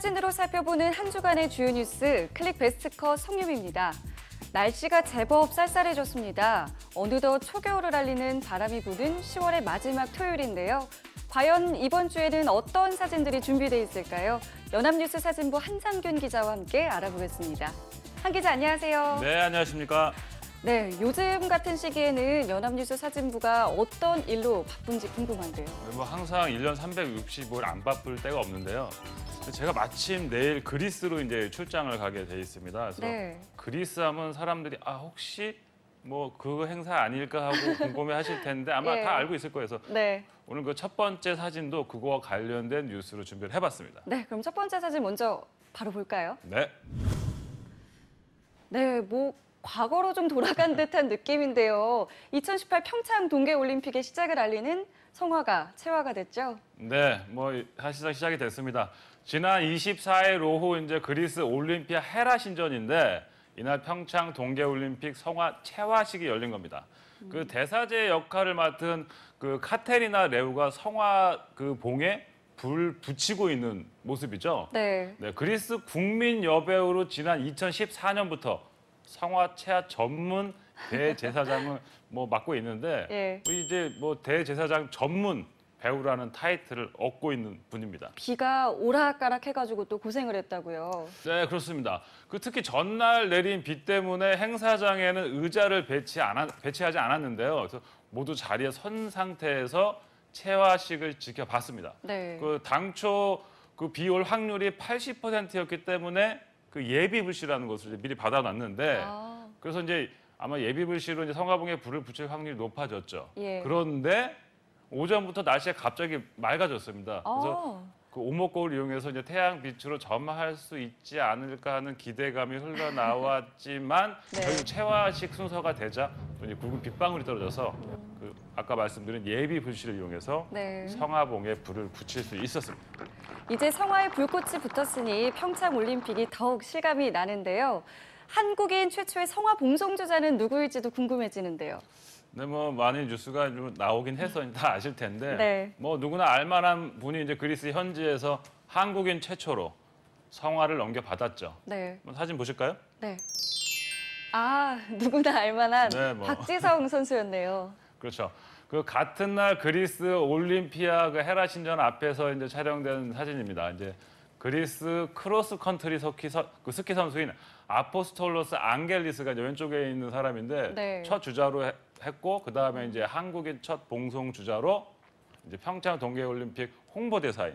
사진으로 살펴보는 한 주간의 주요 뉴스 클릭 베스트컷 성유미입니다. 날씨가 제법 쌀쌀해졌습니다. 어느덧 초겨울을 알리는 바람이 부는 10월의 마지막 토요일인데요. 과연 이번 주에는 어떤 사진들이 준비되어 있을까요? 연합뉴스 사진부 한상균 기자와 함께 알아보겠습니다. 한 기자 안녕하세요. 네, 안녕하십니까. 네, 요즘 같은 시기에는 연합뉴스 사진부가 어떤 일로 바쁜지 궁금한데요. 뭐 항상 1년 365일 안 바쁠 때가 없는데요. 제가 마침 내일 그리스로 이제 출장을 가게 돼 있습니다. 그래서 네. 그리스 하면 사람들이 혹시 뭐 그 행사 아닐까 하고 궁금해 하실 텐데 아마 예. 다 알고 있을 거예요. 그래서 네. 오늘 그 첫 번째 사진도 그거와 관련된 뉴스로 준비를 해봤습니다. 네, 그럼 첫 번째 사진 먼저 바로 볼까요? 네. 네, 과거로 좀 돌아간 듯한 느낌인데요. 2018 평창 동계올림픽의 시작을 알리는 성화가 채화가 됐죠? 네, 사실상 시작이 됐습니다. 지난 24일 오후 이제 그리스 올림피아 헤라 신전인데 이날 평창 동계올림픽 성화 채화식이 열린 겁니다. 그 대사제 역할을 맡은 그 카테리나 레우가 성화 그 봉에 불 붙이고 있는 모습이죠. 네. 네, 그리스 국민 여배우로 지난 2014년부터 성화 채화 전문 대제사장을 맡고 있는데 예. 이제 대제사장 전문 배우라는 타이틀을 얻고 있는 분입니다. 비가 오락가락해가지고 또 고생을 했다고요. 네, 그렇습니다. 특히 전날 내린 비 때문에 행사장에는 의자를 배치하지 않았는데요. 그래서 모두 자리에 선 상태에서 채화식을 지켜봤습니다. 네. 당초 비 올 확률이 80%였기 때문에 예비 불씨라는 것을 미리 받아놨는데 그래서 이제 아마 예비 불씨로 이제 성화봉에 불을 붙일 확률이 높아졌죠. 예. 그런데 오전부터 날씨가 갑자기 맑아졌습니다. 그래서 그 오목거울을 이용해서 이제 태양 빛으로 점화할 수 있지 않을까 하는 기대감이 흘러나왔지만 네. 결국 채화식 순서가 되자 이제 굵은 빗방울이 떨어져서 아까 말씀드린 예비 불씨를 이용해서 네. 성화봉에 불을 붙일 수 있었습니다. 이제 성화에 불꽃이 붙었으니 평창 올림픽이 더욱 실감이 나는데요. 한국인 최초의 성화 봉송주자는 누구일지도 궁금해지는데요. 네, 많은 뉴스가 좀 나오긴 해서 다 아실 텐데, 네. 누구나 알만한 분이 이제 그리스 현지에서 한국인 최초로 성화를 넘겨받았죠. 네. 사진 보실까요? 네. 누구나 알만한 네, 박지성 선수였네요. 그렇죠. 같은 날 그리스 올림피아 헤라 신전 앞에서 이제 촬영된 사진입니다. 이제 그리스 크로스 컨트리 스키 선수인 아포스톨로스 앙겔리스가 이제 왼쪽에 있는 사람인데 네. 첫 주자로 했고 그다음에 이제 한국인 첫 봉송 주자로 이제 평창 동계올림픽 홍보대사인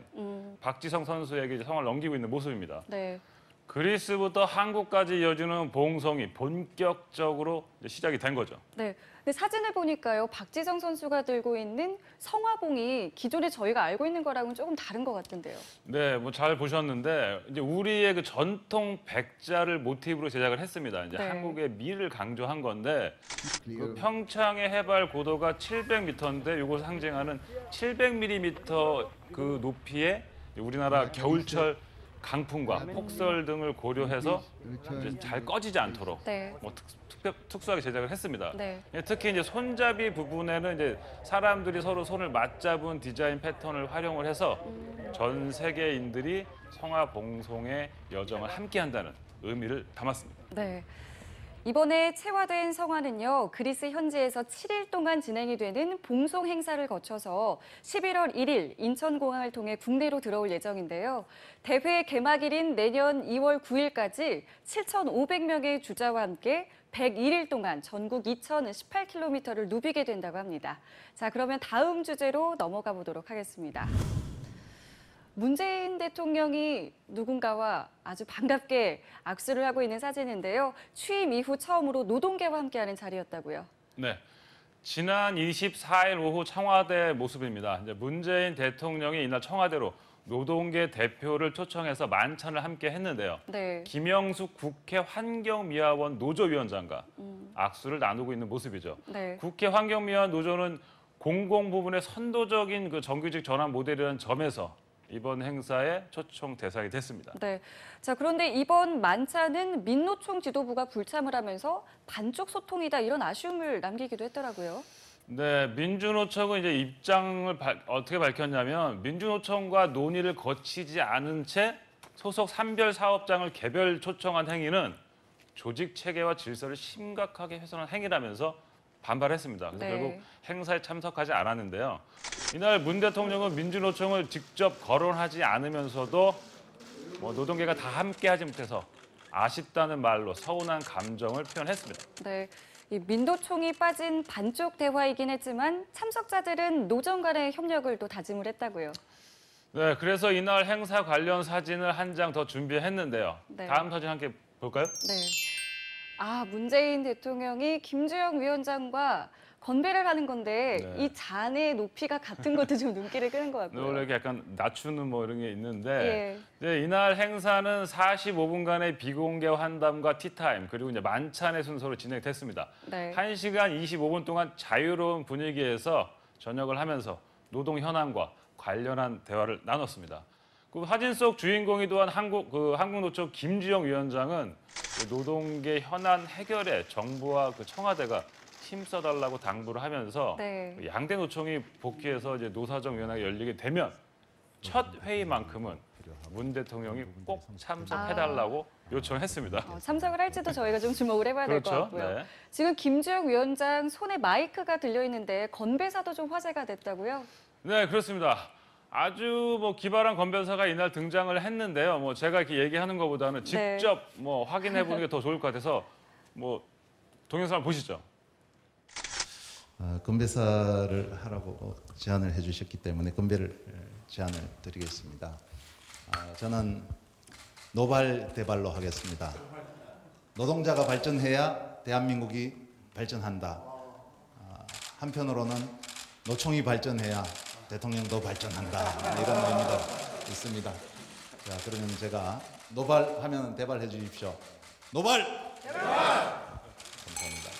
박지성 선수에게 이제 성을 넘기고 있는 모습입니다. 네. 그리스부터 한국까지 이어지는 봉송이 본격적으로 이제 시작이 된 거죠. 네. 근데 사진을 보니까요, 박지성 선수가 들고 있는 성화봉이 기존에 저희가 알고 있는 거랑은 조금 다른 것 같은데요. 네, 잘 보셨는데 이제 우리의 전통 백자를 모티브로 제작을 했습니다. 이제 네. 한국의 미를 강조한 건데 평창의 해발 고도가 700m인데 이걸 상징하는 700mm 높이의 우리나라 겨울철 강풍과 폭설 등을 고려해서 이제 잘 꺼지지 않도록 네. 특수하게 제작을 했습니다. 네. 특히 이제 손잡이 부분에는 이제 사람들이 서로 손을 맞잡은 디자인 패턴을 활용을 해서 전 세계인들이 성화 봉송의 여정을 함께한다는 의미를 담았습니다. 네. 이번에 채화된 성화는요, 그리스 현지에서 7일 동안 진행이 되는 봉송 행사를 거쳐서 11월 1일 인천공항을 통해 국내로 들어올 예정인데요. 대회 개막일인 내년 2월 9일까지 7,500명의 주자와 함께 101일 동안 전국 2,018km를 누비게 된다고 합니다. 자, 그러면 다음 주제로 넘어가 보도록 하겠습니다. 문재인 대통령이 누군가와 아주 반갑게 악수를 하고 있는 사진인데요. 취임 이후 처음으로 노동계와 함께하는 자리였다고요. 네, 지난 24일 오후 청와대 모습입니다. 이제 문재인 대통령이 이날 청와대로 노동계 대표를 초청해서 만찬을 함께 했는데요. 네. 김영숙 국회 환경미화원 노조위원장과 악수를 나누고 있는 모습이죠. 네. 국회 환경미화원 노조는 공공 부분의 선도적인 정규직 전환 모델이라는 점에서 이번 행사에 초청 대상이 됐습니다. 네. 자, 그런데 이번 만찬은 민노총 지도부가 불참을 하면서 반쪽 소통이다 이런 아쉬움을 남기기도 했더라고요. 네, 민주노총은 이제 입장을 어떻게 밝혔냐면 민주노총과 논의를 거치지 않은 채 소속 산별 사업장을 개별 초청한 행위는 조직 체계와 질서를 심각하게 훼손한 행위라면서 반발했습니다. 그래서 네. 결국 행사에 참석하지 않았는데요. 이날 문 대통령은 민주노총을 직접 거론하지 않으면서도 노동계가 다 함께하지 못해서 아쉽다는 말로 서운한 감정을 표현했습니다. 네. 이 민노총이 빠진 반쪽 대화이긴 했지만 참석자들은 노정 간의 협력을 또 다짐을 했다고요. 네, 그래서 이날 행사 관련 사진을 한 장 더 준비했는데요. 네. 다음 사진 함께 볼까요? 네. 문재인 대통령이 김주영 위원장과 건배를 하는 건데 네. 이 잔의 높이가 같은 것도 좀 눈길을 끄는 것 같고요. 원래 이렇게 약간 낮추는 이런 게 있는데 예. 이제 이날 행사는 45분간의 비공개 환담과 티타임 그리고 이제 만찬의 순서로 진행됐습니다. 네. 1시간 25분 동안 자유로운 분위기에서 저녁을 하면서 노동 현황과 관련한 대화를 나눴습니다. 그 사진 속 주인공이 또한 한국노총 김주영 위원장은 노동계 현안 해결에 정부와 청와대가 힘써달라고 당부를 하면서 네. 양대 노총이 복귀해서 이제 노사정위원회가 열리게 되면 첫 회의만큼은 문 대통령이 꼭 참석해달라고 요청했습니다. 참석을 할지도 저희가 좀 주목을 해봐야 될 것 그렇죠. 같고요. 네. 지금 김주영 위원장 손에 마이크가 들려 있는데 건배사도 좀 화제가 됐다고요? 네, 그렇습니다. 아주 기발한 건배사가 이날 등장을 했는데요. 제가 이렇게 얘기하는 것보다는 직접 확인해 보는 게 더 좋을 것 같아서 동영상을 보시죠. 건배사를 하라고 제안을 해주셨기 때문에 건배를 제안을 드리겠습니다. 저는 노발대발로 하겠습니다. 노동자가 발전해야 대한민국이 발전한다. 한편으로는 노총이 발전해야 대통령도 발전한다. 이런 의미가 있습니다. 자, 그러면 제가 노발하면 대발해 주십시오. 노발! 감사합니다.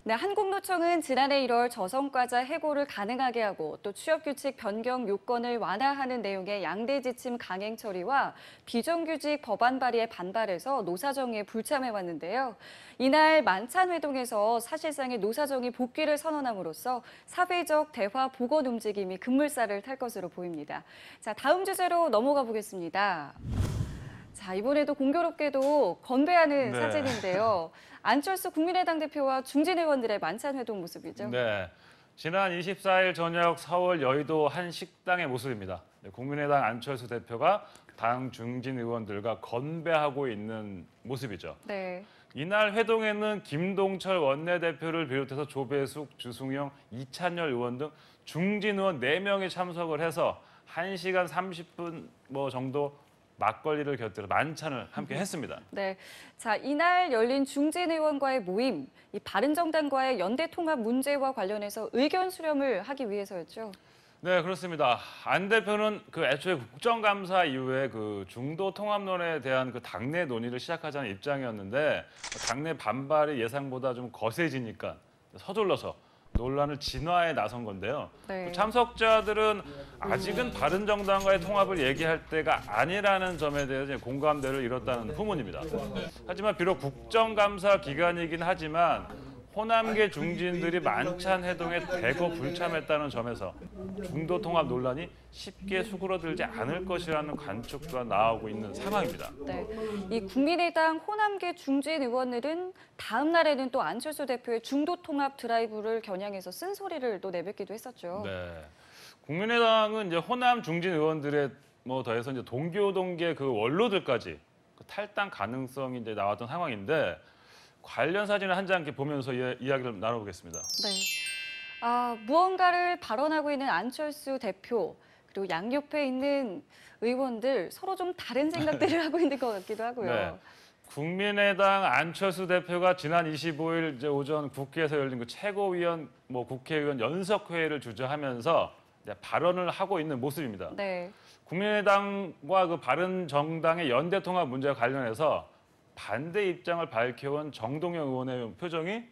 네, 한국노총은 지난해 1월 저성과자 해고를 가능하게 하고 또 취업규칙 변경 요건을 완화하는 내용의 양대 지침 강행 처리와 비정규직 법안 발의에 반발해서 노사정의에 불참해왔는데요. 이날 만찬회동에서 사실상의 노사정의 복귀를 선언함으로써 사회적 대화 복원 움직임이 급물살을 탈 것으로 보입니다. 자, 다음 주제로 넘어가 보겠습니다. 자, 이번에도 공교롭게도 건배하는 네. 사진인데요. 안철수 국민의당 대표와 중진 의원들의 만찬 회동 모습이죠. 네, 지난 24일 저녁 서울 여의도 한 식당의 모습입니다. 국민의당 안철수 대표가 당 중진 의원들과 건배하고 있는 모습이죠. 네. 이날 회동에는 김동철 원내대표를 비롯해서 조배숙, 주승용, 이찬열 의원 등 중진 의원 4명이 참석을 해서 1시간 30분 정도 막걸리를 곁들여 만찬을 함께 했습니다. 네. 자, 이날 열린 중진 의원과의 모임, 이 바른정당과의 연대 통합 문제와 관련해서 의견 수렴을 하기 위해서였죠. 네, 그렇습니다. 안 대표는 애초에 국정감사 이후에 중도 통합론에 대한 당내 논의를 시작하자는 입장이었는데 당내 반발이 예상보다 좀 거세지니까 서둘러서 논란을 진화에 나선 건데요. 네. 참석자들은 아직은 바른정당과의 통합을 얘기할 때가 아니라는 점에 대해서 공감대를 잃었다는 후문입니다. 하지만 비록 국정감사 기간이긴 하지만 호남계 중진들이 만찬 회동에 대거 불참했다는 점에서 중도 통합 논란이 쉽게 수그러들지 않을 것이라는 관측도 나오고 있는 상황입니다. 네. 이 국민의당 호남계 중진 의원들은 다음 날에는 또 안철수 대표의 중도 통합 드라이브를 겨냥해서 쓴소리를 또 내뱉기도 했었죠. 네. 국민의당은 이제 호남 중진 의원들의 더해서 이제 동교동계 원로들까지 탈당 가능성이 이제 나왔던 상황인데 관련 사진을 한 장 이렇게 보면서 이야기를 나눠보겠습니다. 네. 무언가를 발언하고 있는 안철수 대표 그리고 양옆에 있는 의원들 서로 좀 다른 생각들을 하고 있는 것 같기도 하고요. 네. 국민의당 안철수 대표가 지난 25일 이제 오전 국회에서 열린 최고위원 국회의원 연석회의를 주재하면서 이제 발언을 하고 있는 모습입니다. 네. 국민의당과 바른정당의 연대 통합 문제와 관련해서 반대 입장을 밝혀온 정동영 의원의 표정이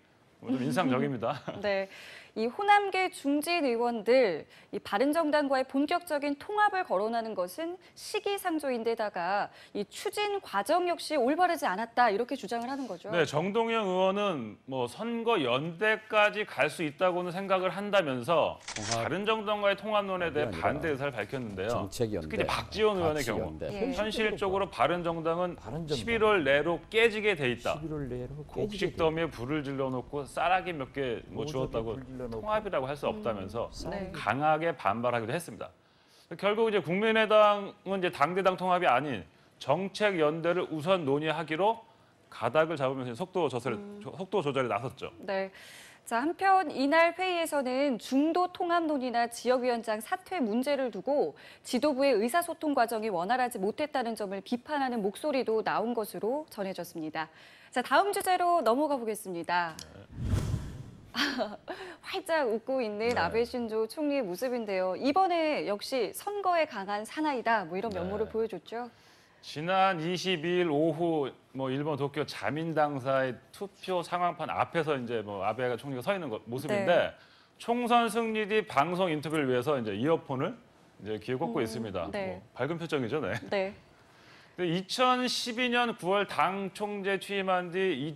좀 인상적입니다. 네. 이 호남계 중진 의원들, 이 바른정당과의 본격적인 통합을 거론하는 것은 시기상조인데다가 이 추진 과정 역시 올바르지 않았다 이렇게 주장을 하는 거죠. 네, 정동영 의원은 뭐 선거 연대까지 갈 수 있다고는 생각을 한다면서 바른정당과의 통합론에 대해 반대 의사를 밝혔는데요. 정책 연대, 특히 이제 박지원 의원의 가치 경우 연대. 예. 현실적으로 바른정당은 바른정당. 11월 내로 깨지게 돼 있다. 11월 내로 곡식 더미에 불을 질러놓고 쌀아기 몇 개 뭐 주었다고 통합이라고 할 수 없다면서 네. 강하게 반발하기도 했습니다. 결국 이제 국민의당은 이제 당대당 통합이 아닌 정책 연대를 우선 논의하기로 가닥을 잡으면서 속도 조절에 나섰죠. 네. 자, 한편 이날 회의에서는 중도 통합론이나 지역위원장 사퇴 문제를 두고 지도부의 의사소통 과정이 원활하지 못했다는 점을 비판하는 목소리도 나온 것으로 전해졌습니다. 자, 다음 주제로 넘어가 보겠습니다. 활짝 웃고 있는 아베 신조 총리의 모습인데요. 이번에 역시 선거에 강한 사나이다 뭐 이런 면모를 보여줬죠. 지난 22일 오후 뭐 일본 도쿄 자민당사의 투표 상황판 앞에서 이제 뭐 아베 총리가 서 있는 모습인데 네. 총선 승리 뒤 방송 인터뷰를 위해서 이제 이어폰을 이제 귀에 꽂고 있습니다. 네. 뭐 밝은 표정이죠, 네. 네. 2012년 9월 당 총재 취임한 뒤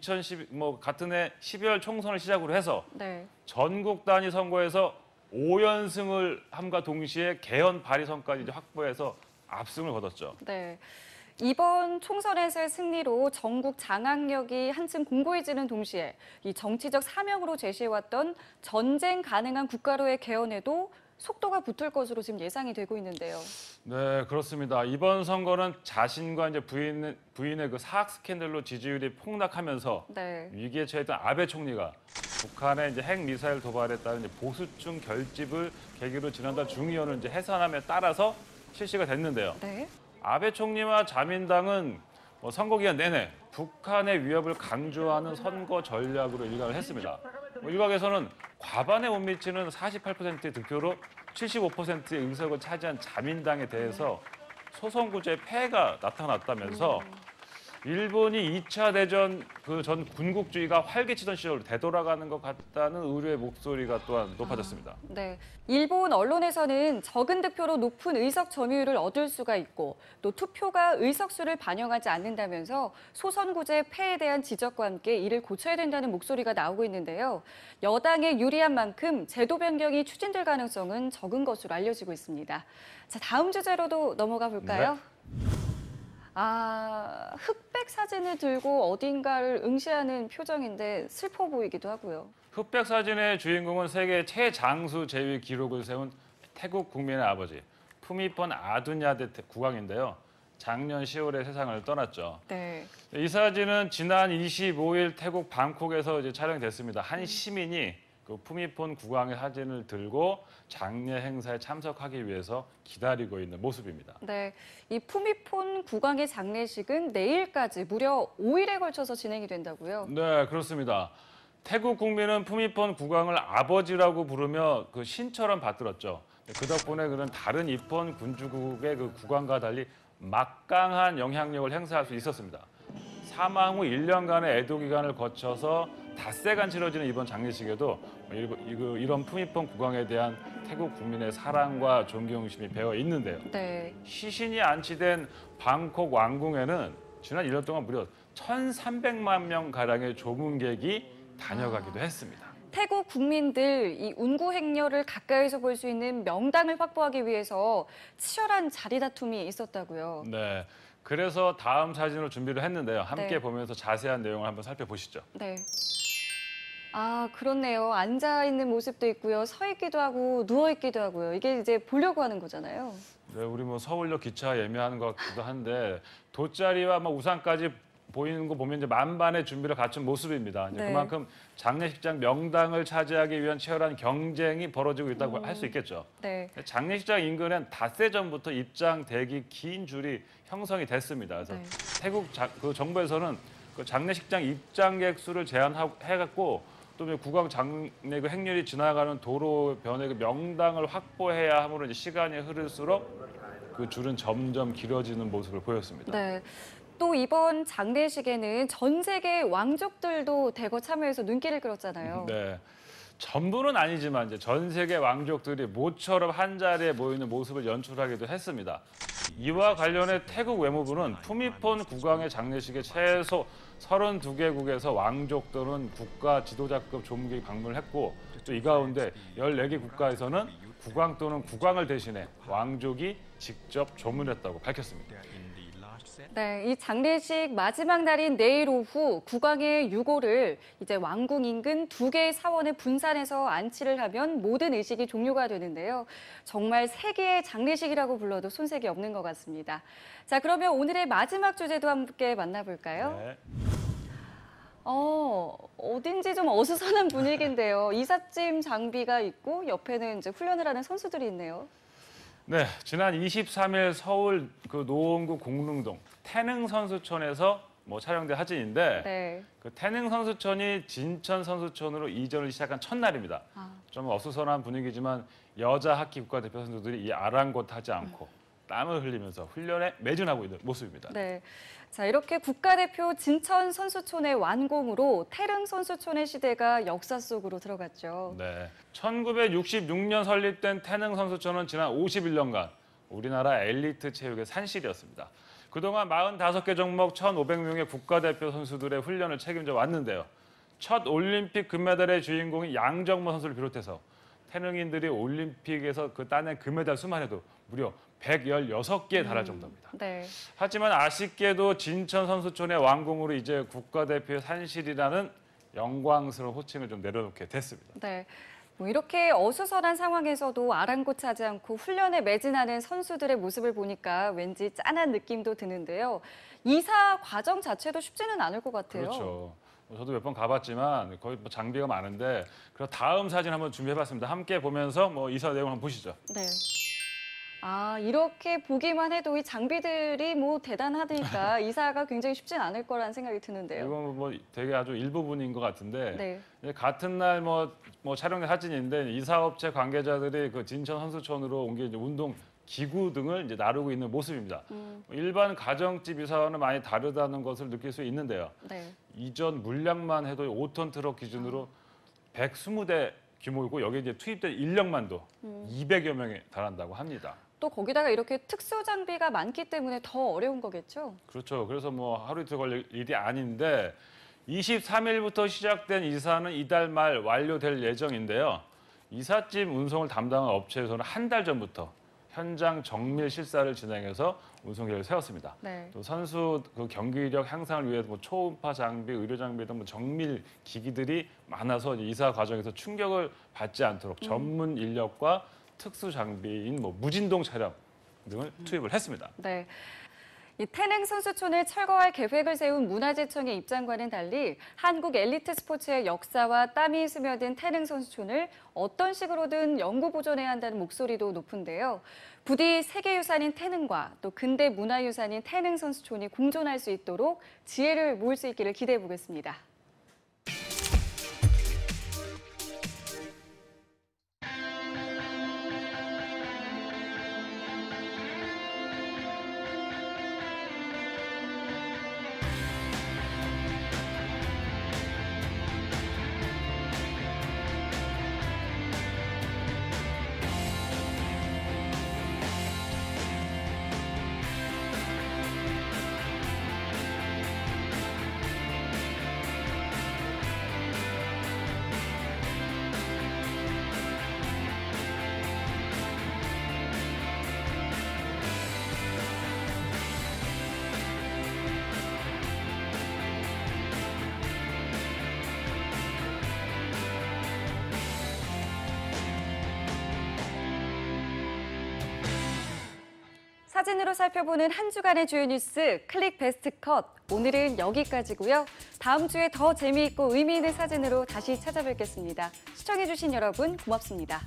같은 해 12월 총선을 시작으로 해서 네. 전국 단위 선거에서 5연승을 함과 동시에 개헌 발의선까지 이제 확보해서 압승을 거뒀죠. 네. 이번 총선에서의 승리로 전국 장악력이 한층 공고해지는 동시에 이 정치적 사명으로 제시해왔던 전쟁 가능한 국가로의 개헌에도 속도가 붙을 것으로 지금 예상이 되고 있는데요. 네, 그렇습니다. 이번 선거는 자신과 이제 부인의 그 사학 스캔들로 지지율이 폭락하면서 네. 위기에 처했던 아베 총리가 북한의 이제 핵 미사일 도발에 따른 이제 보수층 결집을 계기로 지난달 중의원을 이제 해산함에 따라서 실시가 됐는데요. 네. 아베 총리와 자민당은 뭐 선거 기간 내내 북한의 위협을 강조하는 선거 전략으로 일각을 했습니다. 일각에서는 과반에 못 미치는 48%의 득표로 75%의 의석을 차지한 자민당에 대해서 소선구제의 폐해가 나타났다면서 일본이 2차 대전 그 전 군국주의가 활개치던 시절로 되돌아가는 것 같다는 우려의 목소리가 또한 높아졌습니다. 네. 일본 언론에서는 적은 득표로 높은 의석 점유율을 얻을 수가 있고 또 투표가 의석수를 반영하지 않는다면서 소선구제 폐해에 대한 지적과 함께 이를 고쳐야 된다는 목소리가 나오고 있는데요. 여당에 유리한 만큼 제도 변경이 추진될 가능성은 적은 것으로 알려지고 있습니다. 자, 다음 주제로도 넘어가 볼까요? 네. 흑백 사진을 들고 어딘가를 응시하는 표정인데 슬퍼 보이기도 하고요. 흑백 사진의 주인공은 세계 최장수 제위 기록을 세운 태국 국민의 아버지 푸미폰 아두냐데 국왕인데요. 작년 10월에 세상을 떠났죠. 네. 이 사진은 지난 25일 태국 방콕에서 이제 촬영됐습니다. 한 시민이 그 푸미폰 국왕의 사진을 들고 장례 행사에 참석하기 위해서 기다리고 있는 모습입니다. 네, 이 푸미폰 국왕의 장례식은 내일까지 무려 5일에 걸쳐서 진행이 된다고요. 네, 그렇습니다. 태국 국민은 푸미폰 국왕을 아버지라고 부르며 그 신처럼 받들었죠. 그 덕분에 그런 다른 입헌 군주국의 그 국왕과 달리 막강한 영향력을 행사할 수 있었습니다. 사망 후 1년간의 애도 기간을 거쳐서 닷새간 치러지는 이번 장례식에도 이런 푸미폰 국왕에 대한 태국 국민의 사랑과 존경심이 배어 있는데요. 네. 시신이 안치된 방콕 왕궁에는 지난 1년 동안 무려 1,300만 명 가량의 조문객이 다녀가기도 했습니다. 태국 국민들 이 운구 행렬을 가까이서 볼 수 있는 명당을 확보하기 위해서 치열한 자리 다툼이 있었다고요. 네, 그래서 다음 사진으로 준비를 했는데요. 함께 네. 보면서 자세한 내용을 한번 살펴보시죠. 네. 그렇네요. 앉아 있는 모습도 있고요. 서 있기도 하고 누워 있기도 하고요. 이게 이제 보려고 하는 거잖아요. 네, 우리 뭐 서울역 기차 예매하는 것 같기도 한데 돗자리와 뭐 우산까지 보이는 거 보면 이제 만반의 준비를 갖춘 모습입니다. 이제 네. 그만큼 장례식장 명당을 차지하기 위한 치열한 경쟁이 벌어지고 있다고 할 수 있겠죠. 네. 장례식장 인근엔 닷새 전부터 입장 대기 긴 줄이 형성이 됐습니다. 그래서 네. 태국 그 정부에서는 그 장례식장 입장객 수를 제한해갖고 또 국왕 장례 그 행렬이 지나가는 도로변에 그 명당을 확보해야 하므로 이제 시간이 흐를수록 그 줄은 점점 길어지는 모습을 보였습니다. 네. 또 이번 장례식에는 전 세계 왕족들도 대거 참여해서 눈길을 끌었잖아요. 네. 전부는 아니지만 이제 전 세계 왕족들이 모처럼 한 자리에 모이는 모습을 연출하기도 했습니다. 이와 관련해 태국 외무부는 푸미폰 국왕의 장례식에 최소 32개국에서 왕족들은 국가 지도자급 조문객이 방문을 했고 또 이 가운데 14개 국가에서는 국왕 또는 국왕을 대신해 왕족이 직접 조문했다고 밝혔습니다. 네, 이 장례식 마지막 날인 내일 오후 국왕의 유골을 이제 왕궁 인근 2개의 사원에 분산해서 안치를 하면 모든 의식이 종료가 되는데요. 정말 세계의 장례식이라고 불러도 손색이 없는 것 같습니다. 자, 그러면 오늘의 마지막 주제도 함께 만나볼까요? 네. 어딘지 좀 어수선한 분위기인데요. 이삿짐 장비가 있고 옆에는 이제 훈련을 하는 선수들이 있네요. 네, 지난 23일 서울 노원구 공릉동 태능 선수촌에서 촬영된 사진인데 네. 그 태능 선수촌이 진천 선수촌으로 이전을 시작한 첫날입니다. 좀 어수선한 분위기지만 여자 하키 국가대표 선수들이 이 아랑곳하지 않고 땀을 흘리면서 훈련에 매진하고 있는 모습입니다. 네. 자, 이렇게 국가대표 진천 선수촌의 완공으로 태릉 선수촌의 시대가 역사 속으로 들어갔죠. 네, 1966년 설립된 태능 선수촌은 지난 51년간 우리나라 엘리트 체육의 산실이었습니다. 그동안 45개 종목 1,500명의 국가대표 선수들의 훈련을 책임져 왔는데요. 첫 올림픽 금메달의 주인공인 양정모 선수를 비롯해서 태릉인들이 올림픽에서 따낸 금메달 수만 해도 무려 116개에 달할 정도입니다. 네. 하지만 아쉽게도 진천 선수촌의 완공으로 이제 국가대표의 산실이라는 영광스러운 호칭을 좀 내려놓게 됐습니다. 네. 이렇게 어수선한 상황에서도 아랑곳하지 않고 훈련에 매진하는 선수들의 모습을 보니까 왠지 짠한 느낌도 드는데요. 이사 과정 자체도 쉽지는 않을 것 같아요. 그렇죠. 저도 몇 번 가봤지만 거의 장비가 많은데 그래서 다음 사진 한번 준비해봤습니다. 함께 보면서 이사 내용 한번 보시죠. 네. 이렇게 보기만 해도 이 장비들이 대단하니까 이사가 굉장히 쉽진 않을 거라는 생각이 드는데요. 이건 되게 아주 일부분인 것 같은데 네. 같은 날 촬영된 사진인데 이사업체 관계자들이 그 진천 선수촌으로 옮긴 운동 기구 등을 이제 나르고 있는 모습입니다. 일반 가정집 이사와는 많이 다르다는 것을 느낄 수 있는데요. 네. 이전 물량만 해도 5톤 트럭 기준으로 120대 규모이고 여기에 이제 투입된 인력만도 200여 명에 달한다고 합니다. 또 거기다가 이렇게 특수 장비가 많기 때문에 더 어려운 거겠죠? 그렇죠. 그래서 하루 이틀 걸릴 일이 아닌데 23일부터 시작된 이사는 이달 말 완료될 예정인데요. 이삿짐 운송을 담당한 업체에서는 한 달 전부터 현장 정밀 실사를 진행해서 운송 계획을 세웠습니다. 네. 또 선수 경기력 향상을 위해서 초음파 장비, 의료 장비 등 정밀 기기들이 많아서 이사 과정에서 충격을 받지 않도록 전문 인력과 특수 장비인 무진동 차량 등을 투입을 했습니다. 네. 이 태릉 선수촌을 철거할 계획을 세운 문화재청의 입장과는 달리 한국 엘리트 스포츠의 역사와 땀이 스며든 태릉 선수촌을 어떤 식으로든 영구 보존해야 한다는 목소리도 높은데요. 부디 세계유산인 태릉과 또 근대 문화유산인 태릉 선수촌이 공존할 수 있도록 지혜를 모을 수 있기를 기대해 보겠습니다. 사진으로 살펴보는 한 주간의 주요 뉴스 클릭 베스트 컷. 오늘은 여기까지고요. 다음 주에 더 재미있고 의미 있는 사진으로 다시 찾아뵙겠습니다. 시청해주신 여러분 고맙습니다.